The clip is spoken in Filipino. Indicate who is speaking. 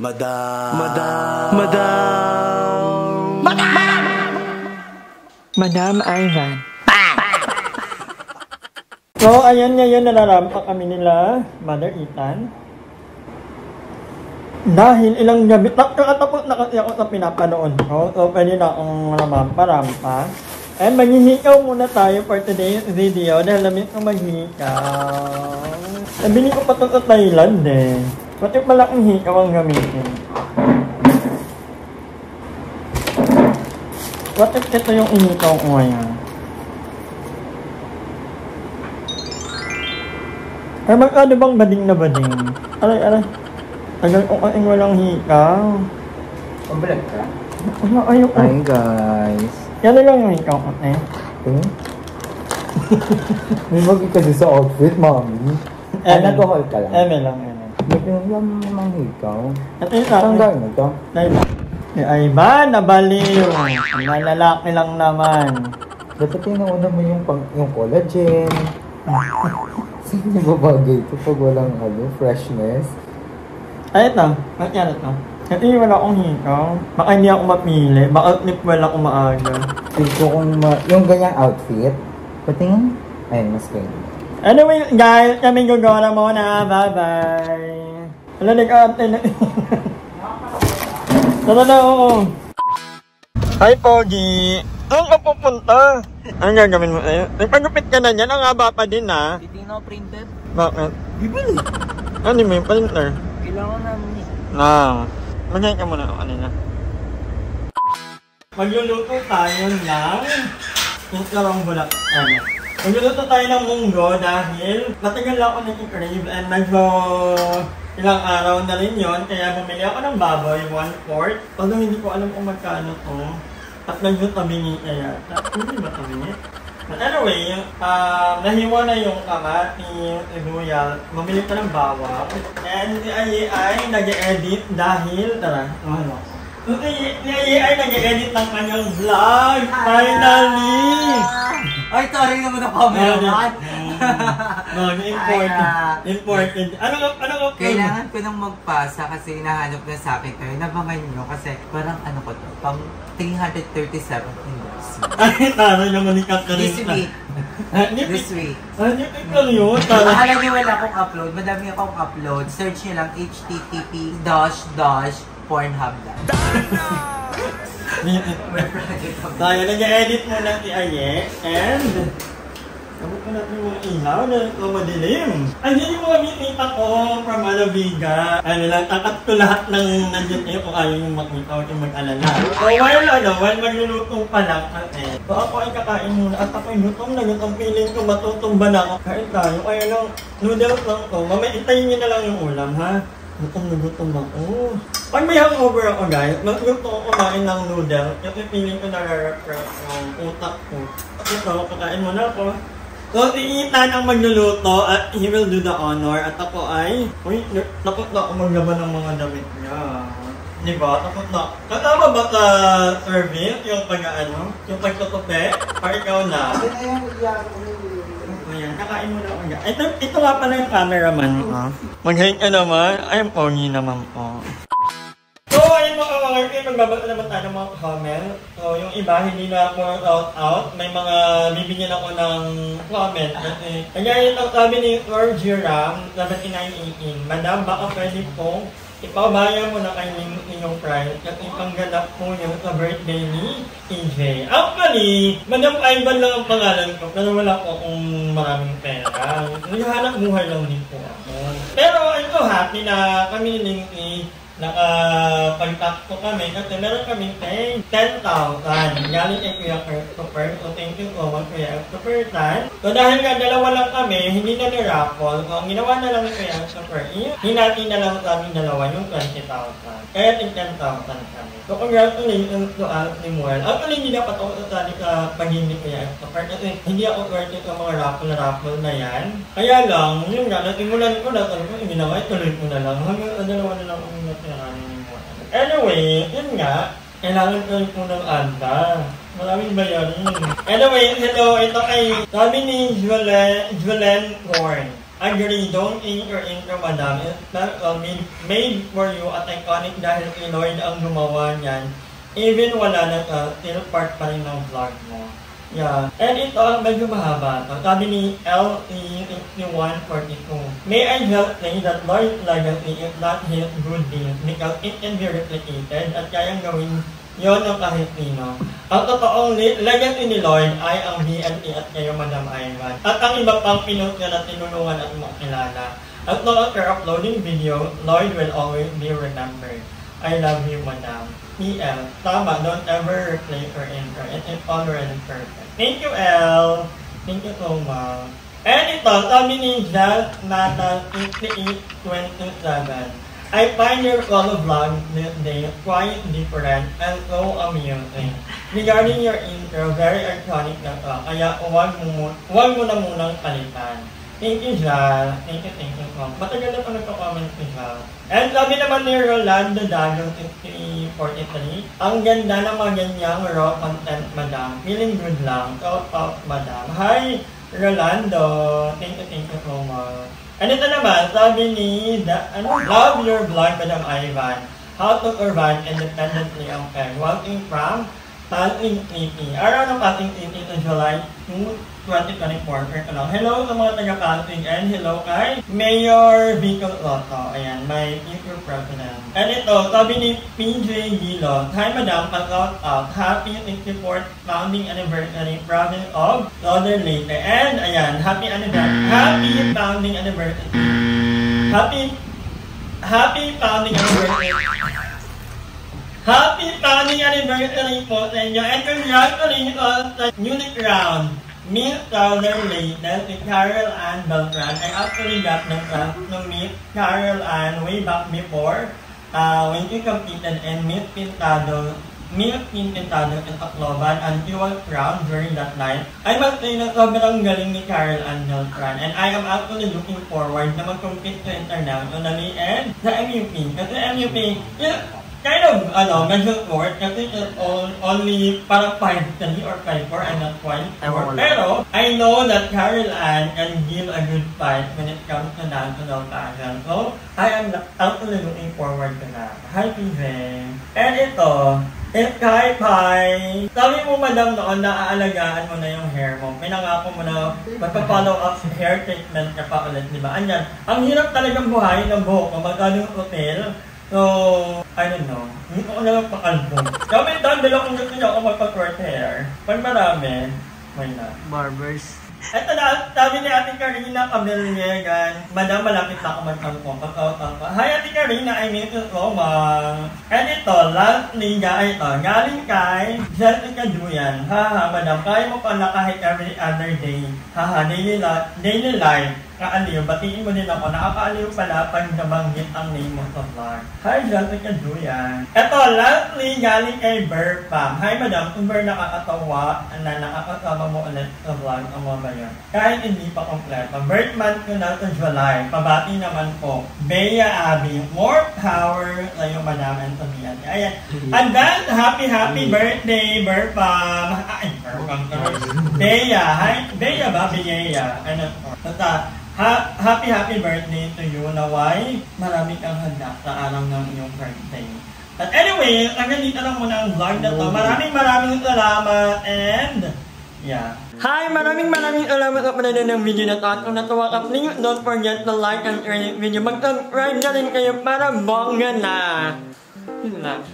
Speaker 1: Madam.
Speaker 2: Madam Ivan.
Speaker 3: So, ayan ngayon nalarampak kami nila, Mother Ethan. Dahil ilang gabi, tapos na kasi ako sa pinapanood ko, so pwede na akong rampa. And maghihikaw muna tayo for today's video dahil namin ko maghihikaw. Nabili ko pa ito sa Thailand eh. Pati malaking hikaw ang gamitin. What if ito yung inikaw ko ngayon? Ay, magkano bang bading na bading? Aray. Tagal ko kasing walang hikaw.
Speaker 4: Pambalag ka?
Speaker 3: Ayun.
Speaker 4: Hi guys.
Speaker 3: Yan na lang yung hikaw ko eh.
Speaker 4: May magi ka sa outfit, mami. Nag-haul ka lang?
Speaker 3: Eme lang.
Speaker 4: Ba't yung namang hikaw?
Speaker 3: Ito yung sa
Speaker 4: Saan gawin mo to?
Speaker 3: Ay ba, nabaliw. Nalalaki lang naman.
Speaker 4: Dapat inauna mo yung collagen. Saan nababagay ito pag walang freshness?
Speaker 3: Ay, ito. Yan ito. Ito yung wala akong hikaw. Baka hindi ako mapili. Baka wala akong maaga.
Speaker 4: Feel ko kung yung ganyang outfit. Patingin? Ayun, mas kayo.
Speaker 3: Anyway, guys, kami gagawa muna. Bye-bye. Wala, nag-aantay na. Tara na, oo. Hi, Pogi. Saan ka pupunta? Anong gagawin mo sa'yo? Nagpagupit ka na niyan. Ang haba pa din, ha?
Speaker 5: Hindi na printed.
Speaker 3: Bakit?
Speaker 5: Bibili.
Speaker 3: Ano mo yung printer?
Speaker 5: Kailangan namin eh.
Speaker 3: Magyan ka muna ako kanina. Magluluto tayo ng islarong bulak. Magluluto tayo ng munggo dahil matagal ako nag-crave and medyo ilang araw na rin yon, kaya bumili ako ng baboy, 1/4. Although hindi ko alam kung magkano to. At medyo tabingi kaya. Hindi ba tabingi? But anyway, nahiwa na yung kamati, sibuyas, bumili ka ng bawang. And si Aye ay nag-edit dahil, si Aye ay nag-edit ng kanyang vlog, finally!
Speaker 5: Ay, sorry naman ang cameraman.
Speaker 3: Important. Ano
Speaker 5: Kailangan ko nang magpasa kasi hinahanap na sa akin kayo. Nabangan nyo kasi parang ko to, pang 337 invoice.
Speaker 3: Ay, tara naman ni Katarina.
Speaker 5: This week.
Speaker 3: Ikaw yun, tara.
Speaker 5: Akala nyo wala akong upload. Madami akong upload. Search nyo lang http://pornhub.
Speaker 3: Tayo, nag-edit muna si Aye. And sabot ko natin yung ilaw na ito madilim. Ay, hindi mo makikita ko from Alaviga. Ano lang, takat ko lahat ng nandiyan kayo kung ayaw yung makita o yung mag-alala. So, while magluluto pa lang, so ako ay kakain muna at ako'y gutom na gutom. Feeling ko matutumba na ako. Kain tayo, kaya lang, noodles lang to. Mamaya, itayin nyo na lang yung ulam, ha? Gutom na gutom ako. Pag may hangover ako, guys, gusto ko kumain ng noodles. Kasi feeling ko nare-refresh yung utak ko. Ito, kakain muna ako. So, si Ethan ang magluluto at he will do the honor. At ako ay, takot na ako maglaban ng mga damit niya. Diba? Takot na. Kasama ba sa service yung yung pagtutupi? Para ikaw na. Ayan, kakain mo na ako. Ito nga pala yung cameraman. Mag-hate ka naman. Ay, ang pogi naman po. So, ayun mga kamarki, magbabasa naman tayo ng mga comment. So, yung iba, hindi na ako out. May mga bibigyan ako ng comment. Kaya yung sabi ni Lord Jiram, 7918, Madam, baka pwede po ipabaya mo na kayo inyong price at ipangganap po yung sa birthday ni TJ. Actually, Madam Ivan lang ang pangalan ko pero wala po akong maraming pera. Naghahanap buhay lang din po ako. Pero ito, happy na kami ni Linky. Nakapag-tax ko kami kasi meron kami 10,000 galing kay Kuya Christopher. So thank you so much Kuya Christopher. So dahil nga dalawa lang kami, hindi na ni-raffle. So ang ginawa na lang ni Kuya Christopher, hinati na lang sa aming dalawa yung 20,000. Kaya 10,000 kami. So congratulations to us ni Muel. Actually hindi dapat ako sasali sa pag-hindi Kuya Christopher kasi hindi ako worth it sa mga raffle na yan. Kaya lang, yun nga, natimulan ko na sabi ko, ginawa, ituloy ko na lang. Hanggang sa dalawa na lang kami anyway, yun nga, kailangan ko rin po ng anda. Maraming bayarin. Anyway, hello, ito ay sabi ni Julen Korn. agree, don't eat your intro, madam. It's not made for you at iconic dahil kay Lloyd ang gumawa niyan. Even wala na still part pa rin ng vlog mo. Yeah. And ito, medyo mahaba ito. Sabi ni LE6142. May I just say that Lloyd's legacy is not his good deeds because it can be replicated at kayang gawin yon ng kahit sino. Ang totoong legacy ni Lloyd ay ang BNT at kayo, Madam Ivan. At ang iba pang pinost niya na tinulungan at makilala. As long as you're uploading video, Lloyd will always be remembered. I love you, Madam. P.L. Tama, don't ever replace her intro. It is already perfect. Thank you, L. Thank you so much. And ito, sabi ni Jazz Natal 8827. I find your solo vlog this day quite different and so amusing. Regarding your intro, very iconic na to, kaya huwag mo na munang palitan. Thank you, Jal. Thank you so much. Matagal na pa nagpa-comment si Jal. And sabi naman ni Rolando Dagong 6343, ang ganda ng mga ganyang raw content, madam. Feeling good lang. Shout out, madam. Hi, Rolando. Thank you so much. And ito naman, sabi ni, love your vlog, Madam Ivan. How to survive independently ang peg. Walking from Pasig City. Araw ng Pasig City sa July 2, 2024. Hello sa mga taga-Pasig and hello kay Mayor Vico Lotto. Ayan, my future president. And ito, sabi ni PJ Gilo, hi Madam, pag-out out. Happy 64th founding anniversary province of Southern Leyte. And ayan, happy founding anniversary. Happy founding anniversary. Happy founding anniversary po sa inyo. And congratulations sa newly crowned Miss Southern Leyte, si Carol Ann Beltran. I actually got the trust ng Miss Carol Ann way back before when she competed in Miss Pintado in Tacloban and she was crowned during that night. I must say na sobrang galing ni Carol Ann Beltran and I am actually looking forward na mag-compete sa internationally and sa MUP. Kasi MUP, kind of, medyo short kasi it's only parang 5-3 or 5-4, I'm not quite sure. Pero, I know that Carol Ann can give a good fight when it comes to national pageant. So, I am actually looking forward to that. Hi, PJ. And ito, it's Kai Pai. Sabi mo, madam, noon, naaalagaan mo na yung hair mo. Pinangako mo na magpa-follow up hair treatment ka pa ulit, di ba? Anyan, ang hirap talagang buhayin ng buhok mo. Magkano yung hotel? So, I don't know. Hindi ko na lang pakalbong. Comment down below kung gusto niyo ako magpa-short hair. Pag marami, why not?
Speaker 5: Barbers.
Speaker 3: Ito na, sabi ni Ate Karina Cabiliegan, Madam, malapit na ako magkangkong. Hi Ate Karina, I miss you so much. And ito, lastly, galing kay Jessica Duyan. Haha, Madam, kaya mo pala kahit every other day. Haha, daily life. Kaaliw, batiin mo din ako. Nakakaaliw pala pag nabanggit ang name mo sa vlog. Hi, Jessica Duyan. Ito, lastly, galing kay Burpam. Hi, Madam, super nakakatawa na nakakasama mo ulit sa vlog ang mga bayan. Kahit hindi pa kompleto. Birth month ko na sa July. Pabati naman po. Bea Abby, more power sa iyo, Madam, and sa Bian. Ayan. Advance, happy birthday, Burpam. Ay, Burpam. Bea, hi. Bea ba? Bea. Ano po? Basta, happy birthday to you. Naway, marami kang handa sa araw ng iyong birthday. But anyway, hanggang dito lang muna ang vlog na to. Maraming salamat and yeah. Hi! Maraming salamat sa panonood ng video na to. At kung natuwa ka, please don't forget to like and share this video. Mag-subscribe na rin kayo para bongga na. Yun lang.